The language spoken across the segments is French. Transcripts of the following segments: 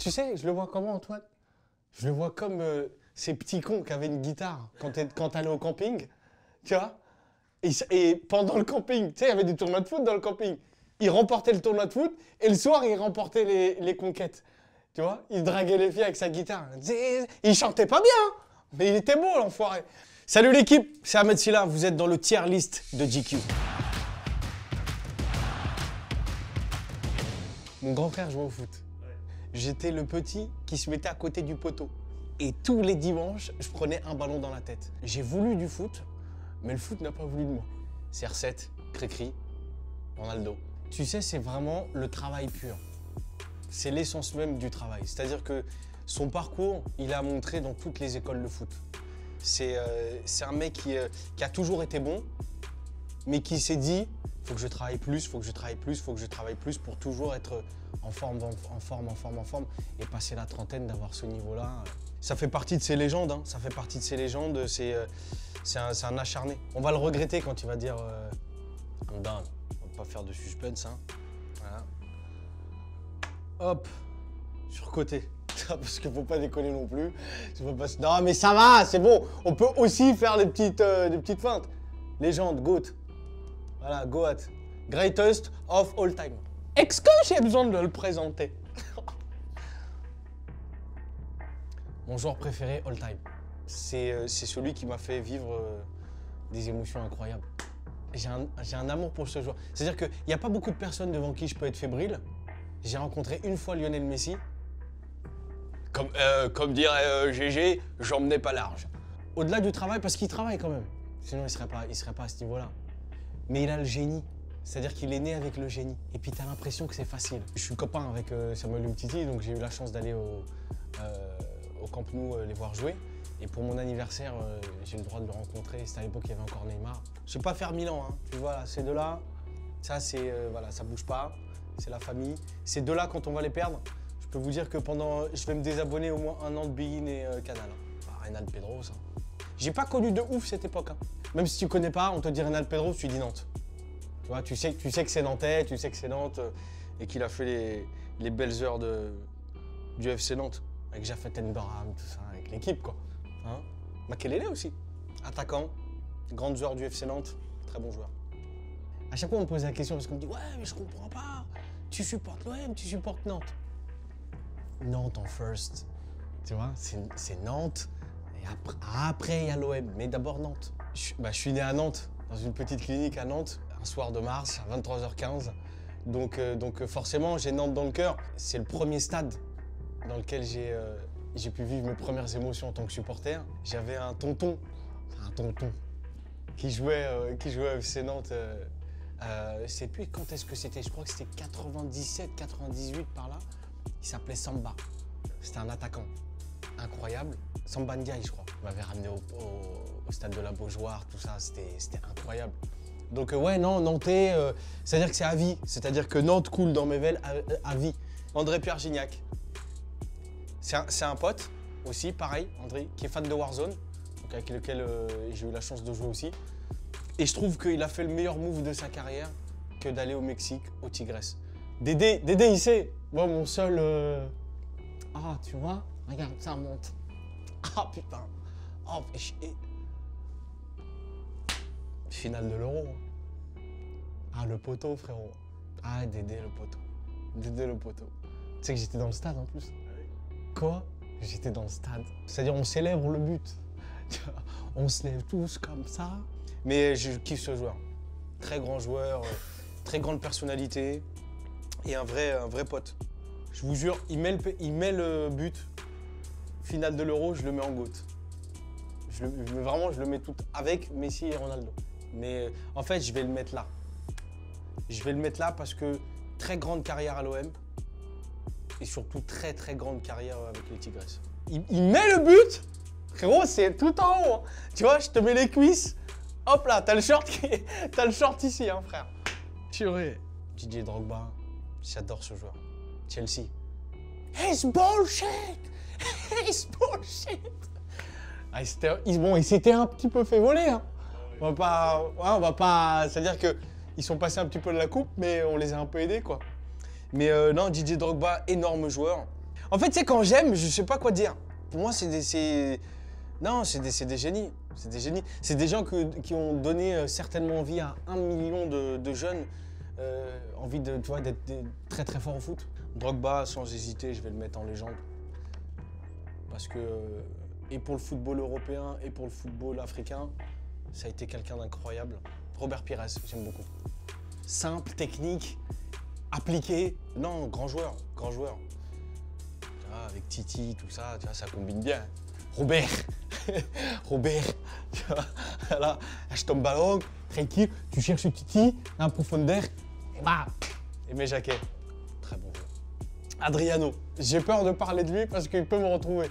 Tu sais, je le vois comment, Antoine? Je le vois comme ces petits cons qui avaient une guitare quand t'allais au camping, tu vois? Et pendant le camping, tu sais, il y avait des tournois de foot dans le camping. Ils remportaient le tournoi de foot et le soir, ils remportaient les conquêtes. Tu vois? Il draguait les filles avec sa guitare. Il chantait pas bien, hein, mais il était beau, l'enfoiré. Salut l'équipe, c'est Ahmed Silla, vous êtes dans le tier list de GQ. Mon grand frère jouait au foot. J'étais le petit qui se mettait à côté du poteau. Et tous les dimanches, je prenais un ballon dans la tête. J'ai voulu du foot, mais le foot n'a pas voulu de moi. CR7, Cricri, Ronaldo. Tu sais, c'est vraiment le travail pur. C'est l'essence même du travail. C'est-à-dire que son parcours, il a montré dans toutes les écoles de foot. C'est un mec qui a toujours été bon, mais qui s'est dit « faut que je travaille plus, faut que je travaille plus, faut que je travaille plus pour toujours être en forme, et passer la trentaine, d'avoir ce niveau-là. » Ça fait partie de ses légendes, hein. Ça fait partie de ses légendes, c'est un acharné. On va le regretter quand il va dire I'm done. On va pas faire de suspense, hein. Voilà. Hop, surcoté. Parce qu'il faut pas déconner non plus. Non mais ça va, c'est bon. On peut aussi faire des petites feintes. Légende, GOAT. Voilà, GOAT. Greatest of all time. Est-ce que j'ai besoin de le présenter? Mon joueur préféré all time. C'est celui qui m'a fait vivre des émotions incroyables. J'ai un amour pour ce joueur. C'est-à-dire qu'il n'y a pas beaucoup de personnes devant qui je peux être fébrile. J'ai rencontré une fois Lionel Messi. Comme dirait GG, j'emmenais pas large. Au-delà du travail, parce qu'il travaille quand même. Sinon, il serait pas à ce niveau-là. Mais il a le génie. C'est-à-dire qu'il est né avec le génie. Et puis, tu as l'impression que c'est facile. Je suis copain avec Samuel Umtiti, donc j'ai eu la chance d'aller au Camp Nou les voir jouer. Et pour mon anniversaire, j'ai le droit de le rencontrer. C'était à l'époque, il y avait encore Neymar. Je vais pas faire Milan, hein. Tu vois, là, ces deux-là, ça, c'est voilà, ça bouge pas. C'est la famille. Ces deux-là, quand on va les perdre, je peux vous dire que je vais me désabonner au moins 1 an de Bein et Canal. Bah, Reynald Pedro, ça. J'ai pas connu de ouf cette époque. Hein. Même si tu connais pas, on te dit Reynald Pedro, tu dis Nantes. Tu vois, tu sais que c'est Nantais, tu sais que c'est Nantes et qu'il a fait les belles heures du FC Nantes. Avec Jafet Benrahma, tout ça, avec l'équipe, quoi. Hein, Makelele aussi. Attaquant, grande joueur du FC Nantes, très bon joueur. À chaque fois, on me pose la question parce qu'on me dit « Ouais, mais je comprends pas. Tu supportes l'OM, tu supportes Nantes. » Nantes en first, tu vois, c'est Nantes, et après il y a l'OM, mais d'abord Nantes. Je suis né à Nantes, dans une petite clinique à Nantes, un soir de mars à 23h15, donc forcément j'ai Nantes dans le cœur. C'est le premier stade dans lequel j'ai pu vivre mes premières émotions en tant que supporter. J'avais un tonton qui jouait au FC Nantes, je sais plus quand est-ce que c'était, je crois que c'était 97, 98 par là. Il s'appelait Samba. C'était un attaquant incroyable. Samba Ndiaye, je crois. Il m'avait ramené au stade de la Beaujoire, tout ça. C'était incroyable. Donc ouais, non, Nantais, c'est-à-dire que c'est à vie. C'est-à-dire que Nantes coule dans mes veines à vie. André-Pierre Gignac. C'est un pote aussi, pareil, André, qui est fan de Warzone, donc avec lequel j'ai eu la chance de jouer aussi. Et je trouve qu'il a fait le meilleur move de sa carrière que d'aller au Mexique, au Tigres. Dédé, il sait. Moi, mon seul... Ah, tu vois, regarde, ça monte. Ah, putain. Oh, fais chier. Finale de l'Euro. Ah, le poteau, frérot. Ah, Dédé, le poteau. Dédé, le poteau. Tu sais que j'étais dans le stade, en plus. Quoi? J'étais dans le stade. C'est-à-dire, on célèbre le but. On se lève tous comme ça. Mais je kiffe ce joueur. Très grand joueur, très grande personnalité. Et un vrai pote. Je vous jure, il met le but. Finale de l'Euro, je le mets en GOAT. Vraiment, je le mets tout avec Messi et Ronaldo. Mais en fait, je vais le mettre là. Je vais le mettre là parce que très grande carrière à l'OM. Et surtout très grande carrière avec les Tigres. Il met le but. Frérot, c'est tout en haut. Hein. Tu vois, je te mets les cuisses. Hop là, t'as le short ici, hein, frère. Purée. Didier Drogba. J'adore ce joueur. Chelsea. It's bullshit! It's bullshit! Ah, il s'était un petit peu fait voler. Hein. On va pas... C'est-à-dire qu'ils sont passés un petit peu de la coupe, mais on les a un peu aidés, quoi. Mais non, Didier Drogba, énorme joueur. En fait, tu sais, quand j'aime, je sais pas quoi dire. Pour moi, non, c'est des génies. C'est des génies. C'est des gens qui ont donné certainement envie à 1 million de jeunes, envie de, tu vois, d'être très très forts au foot. Drogba, sans hésiter, je vais le mettre en légende. Parce que, et pour le football européen et pour le football africain, ça a été quelqu'un d'incroyable. Robert Pires, j'aime beaucoup. Simple, technique, appliqué. Non, grand joueur, grand joueur. Tu vois, avec Titi, tout ça, tu vois, ça combine bien. Robert, Robert, tu vois, là, je tombe ballon, tranquille, tu cherches Titi, en profondeur, et bah, et mes jaquets. Très bon joueur. Adriano, j'ai peur de parler de lui parce qu'il peut me retrouver.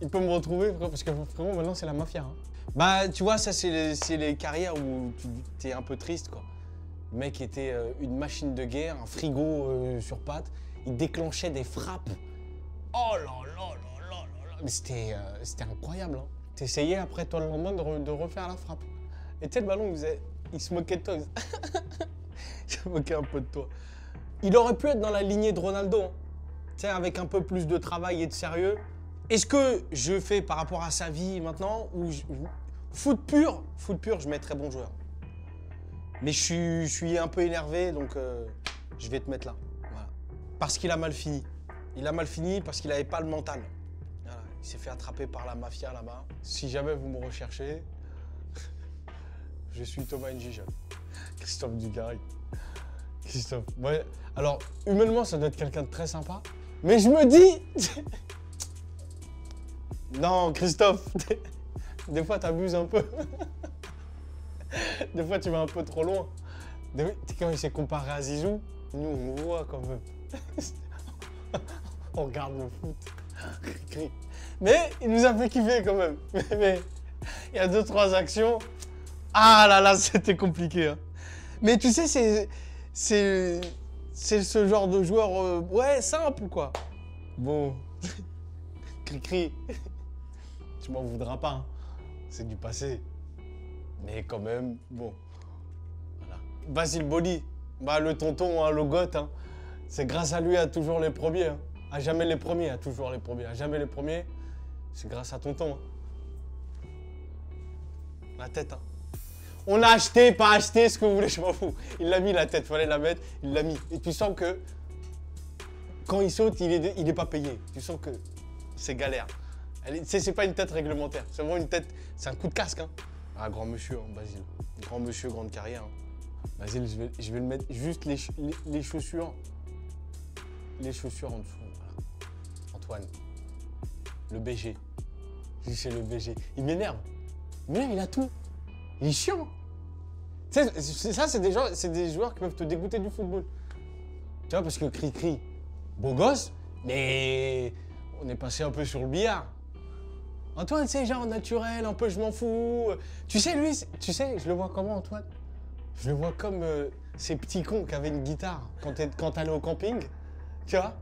Il peut me retrouver, parce que vraiment, maintenant, c'est la mafia. Hein. Bah, tu vois, ça, c'est les carrières où tu es un peu triste, quoi. Le mec était une machine de guerre, un frigo sur pattes. Il déclenchait des frappes. Oh là là là là là là. Mais c'était incroyable. Hein. T'essayais après toi le lendemain de refaire la frappe. Et tu sais, le ballon, il se moquait de toi. Il se moquait un peu de toi. Il aurait pu être dans la lignée de Ronaldo. Hein. Tu sais, avec un peu plus de travail et de sérieux. Est-ce que je fais par rapport à sa vie maintenant ou foot pur, je mets très bon joueur. Mais je suis un peu énervé, donc je vais te mettre là. Voilà. Parce qu'il a mal fini. Il a mal fini parce qu'il n'avait pas le mental. Voilà. Il s'est fait attraper par la mafia là-bas. Si jamais vous me recherchez, je suis Thomas Njija. Christophe Dugarry. Christophe. Ouais. Alors, humainement, ça doit être quelqu'un de très sympa. Mais je me dis... Non, Christophe, des fois, t'abuses un peu. Des fois, tu vas un peu trop loin. Tu sais, quand il s'est comparé à Zizou, nous, on voit quand même. On regarde le foot. Mais il nous a fait kiffer quand même. Mais il y a 2-3 actions. Ah là là, c'était compliqué. Hein. Mais tu sais, c'est ce genre de joueur, ouais, simple, quoi. Bon, cri-cri. Tu m'en voudras pas. Hein. C'est du passé. Mais quand même, bon. Voilà. Basile Boli, bah, le tonton, hein, le goth, hein. C'est grâce à lui à toujours les premiers. Hein. À jamais les premiers, à toujours les premiers. À jamais les premiers, c'est grâce à tonton. Hein. La tête, hein. On a acheté, pas acheté, ce que vous voulez, je m'en fous. Il l'a mis la tête, fallait la mettre, il l'a mis. Et tu sens que quand il saute, il est pas payé. Tu sens que c'est galère. C'est pas une tête réglementaire, c'est vraiment une tête, c'est un coup de casque. Hein. Ah, grand monsieur, hein, Basile. Grand monsieur, grande carrière. Hein. Basile, je vais le mettre juste les chaussures. Les chaussures en dessous. Voilà. Antoine. Le BG. C'est le BG. Il m'énerve. Mais il a tout. Il est chiant. Ça, c'est des joueurs qui peuvent te dégoûter du football. Tu vois, parce que Cri-Cri, beau gosse, mais on est passé un peu sur le billard. Antoine, c'est genre naturel, un peu je m'en fous. Tu sais, lui, je le vois comment, Antoine? Je le vois comme ces petits cons qui avaient une guitare quand t'allais au camping, tu vois.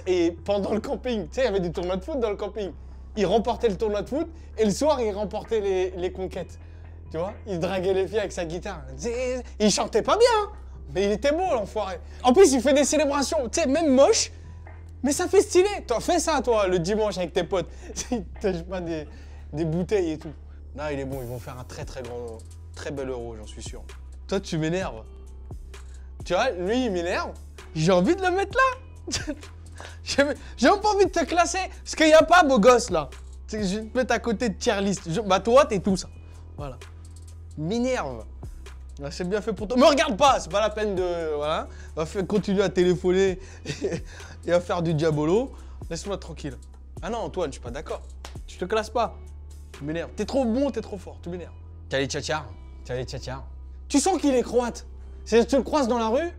Et pendant le camping, tu sais, il y avait des tournois de foot dans le camping. Ils remportaient le tournoi de foot et le soir, ils remportaient les conquêtes. Tu vois, il draguait les filles avec sa guitare. Il chantait pas bien, mais il était beau, l'enfoiré. En plus, il fait des célébrations, tu sais, même moche. Mais ça fait stylé. Toi, fais ça, toi, le dimanche avec tes potes. Ils tâchent pas des bouteilles et tout. Là, il est bon. Ils vont faire un très bel euro, j'en suis sûr. Toi, tu m'énerves. Tu vois, lui, il m'énerve. J'ai envie de le mettre là. J'ai même pas envie de te classer. Parce qu'il n'y a pas beau gosse, là. Je vais te mettre à côté de tier list. Bah, toi, t'es tout ça. Voilà. M'énerve. C'est bien fait pour toi. Me regarde pas, c'est pas la peine de... Voilà. On va continuer à téléphoner et à faire du diabolo. Laisse-moi tranquille. Ah non, Antoine, je suis pas d'accord. Tu te classes pas. Tu m'énerves. T'es trop bon, t'es trop fort. Tu m'énerves. Tchali tchatchar. Tu sens qu'il est croate. Tu le croises dans la rue,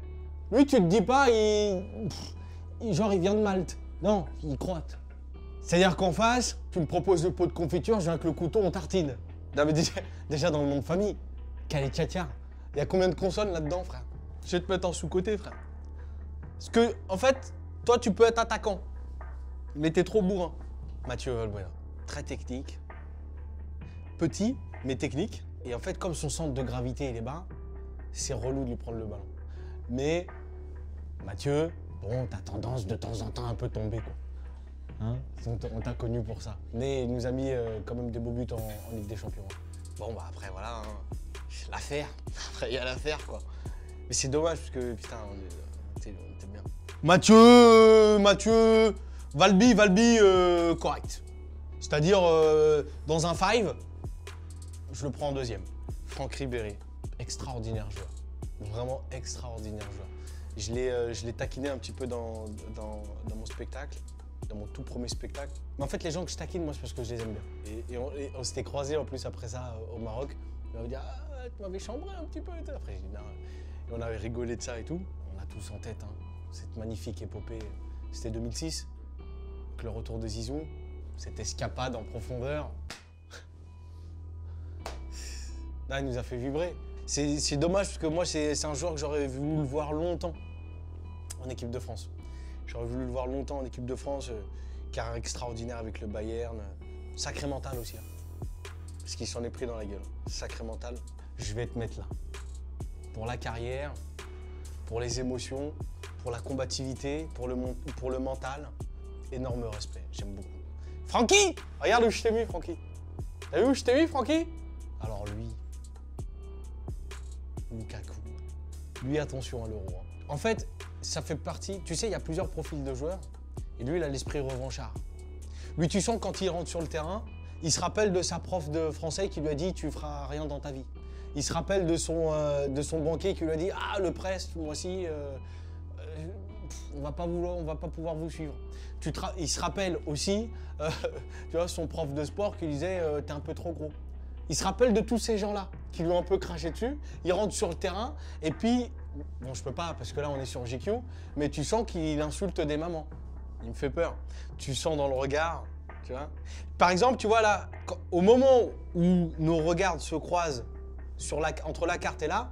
lui, tu te dis pas, genre, il vient de Malte. Non, il est croate. C'est-à-dire qu'en face, tu me proposes le pot de confiture, je viens avec le couteau, on tartine. Non, mais déjà dans le nom de famille, Tchali tchatchar. Il y a combien de consonnes là-dedans, frère? Je vais te mettre en sous-côté, frère. Parce que, en fait, toi, tu peux être attaquant. Mais t'es trop bourrin. Mathieu Valbuena, très technique. Petit, mais technique. Et en fait, comme son centre de gravité, il est bas, c'est relou de lui prendre le ballon. Mais, Mathieu, bon, t'as tendance de temps en temps un peu tomber, quoi. Hein, on t'a connu pour ça. Mais il nous a mis quand même des beaux buts en Ligue des Champions. Bon, bah après, voilà, hein. L'affaire. Après, il y a l'affaire, quoi. Mais c'est dommage, parce que, putain, on était bien. Mathieu, Valby, correct. C'est-à-dire, dans un 5, je le prends en deuxième. Franck Ribéry, extraordinaire joueur. Vraiment extraordinaire joueur. Je l'ai taquiné un petit peu dans mon spectacle, dans mon tout premier spectacle. Mais en fait, les gens que je taquine, moi, c'est parce que je les aime bien. Et on s'était croisés en plus après ça au Maroc. On m'avait dit, ah, tu m'avais chambré un petit peu. Après, j'ai dit, non. Et on avait rigolé de ça et tout. On a tous en tête, hein, cette magnifique épopée. C'était 2006, avec le retour de Zizou, cette escapade en profondeur. Là, il nous a fait vibrer. C'est dommage parce que moi, c'est un joueur que j'aurais voulu le voir longtemps en équipe de France. J'aurais voulu le voir longtemps en équipe de France, carrière extraordinaire avec le Bayern. Sacré mental aussi, hein, parce qu'il s'en est pris dans la gueule. Sacré mental. Je vais te mettre là. Pour la carrière, pour les émotions, pour la combativité, pour le mental. Énorme respect, j'aime beaucoup. Francky! Regarde où je t'ai mis, Francky. T'as vu où je t'ai mis, Francky? Alors lui, Lukaku. Lui, attention à l'Euro. Hein. En fait, ça fait partie... Tu sais, il y a plusieurs profils de joueurs. Et lui, il a l'esprit revanchard. Lui, tu sens quand il rentre sur le terrain, il se rappelle de sa prof de français qui lui a dit « tu feras rien dans ta vie ». Il se rappelle de son banquier qui lui a dit « ah, le prêt, ce mois-ci, on va pas pouvoir vous suivre ». Il se rappelle aussi, tu vois, son prof de sport qui lui disait « t'es un peu trop gros ». Il se rappelle de tous ces gens-là qui lui ont un peu craché dessus. Il rentre sur le terrain et puis, bon, je peux pas parce que là on est sur GQ, mais tu sens qu'il insulte des mamans. Il me fait peur. Tu sens dans le regard, tu vois. Par exemple, tu vois là, au moment où nos regards se croisent entre la carte et là,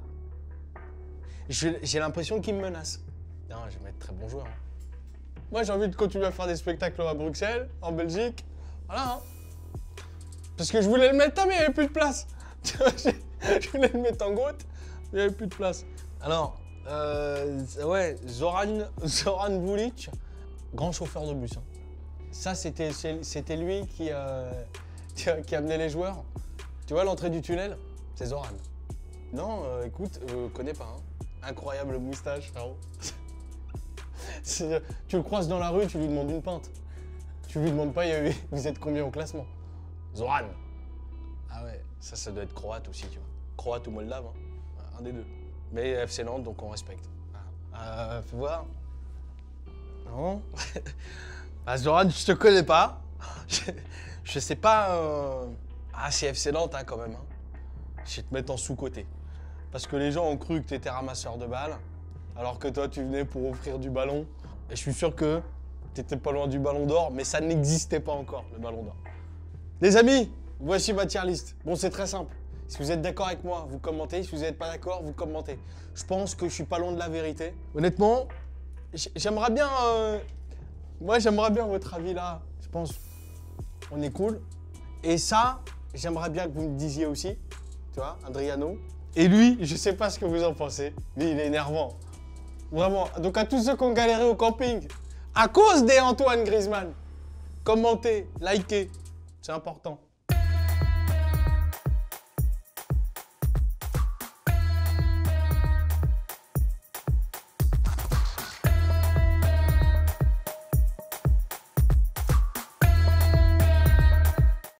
j'ai l'impression qu'il me menace. Non, je vais être très bon joueur. Hein. Moi, j'ai envie de continuer à faire des spectacles à Bruxelles, en Belgique. Voilà. Hein. Parce que je voulais le mettre, mais il n'y avait plus de place. Je voulais le mettre en goutte, il n'y avait plus de place. Alors, ouais, Zoran Vulic, grand chauffeur de bus. Hein. Ça, c'était lui qui amenait les joueurs. Tu vois l'entrée du tunnel? C'est Zoran. Non, écoute, connais pas. Hein. Incroyable moustache, frérot. Tu le croises dans la rue, tu lui demandes une pinte. Tu lui demandes pas, vous êtes combien au classement? Zoran. Ah ouais, ça doit être croate aussi, tu vois. Croate ou moldave, hein. Un des deux. Mais FC Nantes, donc on respecte. Fais voir. Non. Ah, Zoran, je te connais pas. Je sais pas... Ah, c'est FC Nantes, hein, quand même. Hein. Je vais te mettre en sous-côté. Parce que les gens ont cru que tu étais ramasseur de balles, alors que toi, tu venais pour offrir du ballon. Et je suis sûr que tu étais pas loin du ballon d'or, mais ça n'existait pas encore, le ballon d'or. Les amis, voici ma tier list. Bon, c'est très simple. Si vous êtes d'accord avec moi, vous commentez. Si vous n'êtes pas d'accord, vous commentez. Je pense que je suis pas loin de la vérité. Honnêtement, j'aimerais bien... Moi, j'aimerais bien votre avis là. Je pense on est cool. Et ça, j'aimerais bien que vous me disiez aussi. Tu vois, Adriano. Et lui, je sais pas ce que vous en pensez, mais il est énervant. Vraiment. Donc à tous ceux qui ont galéré au camping, à cause des Antoine Griezmann, commentez, likez. C'est important.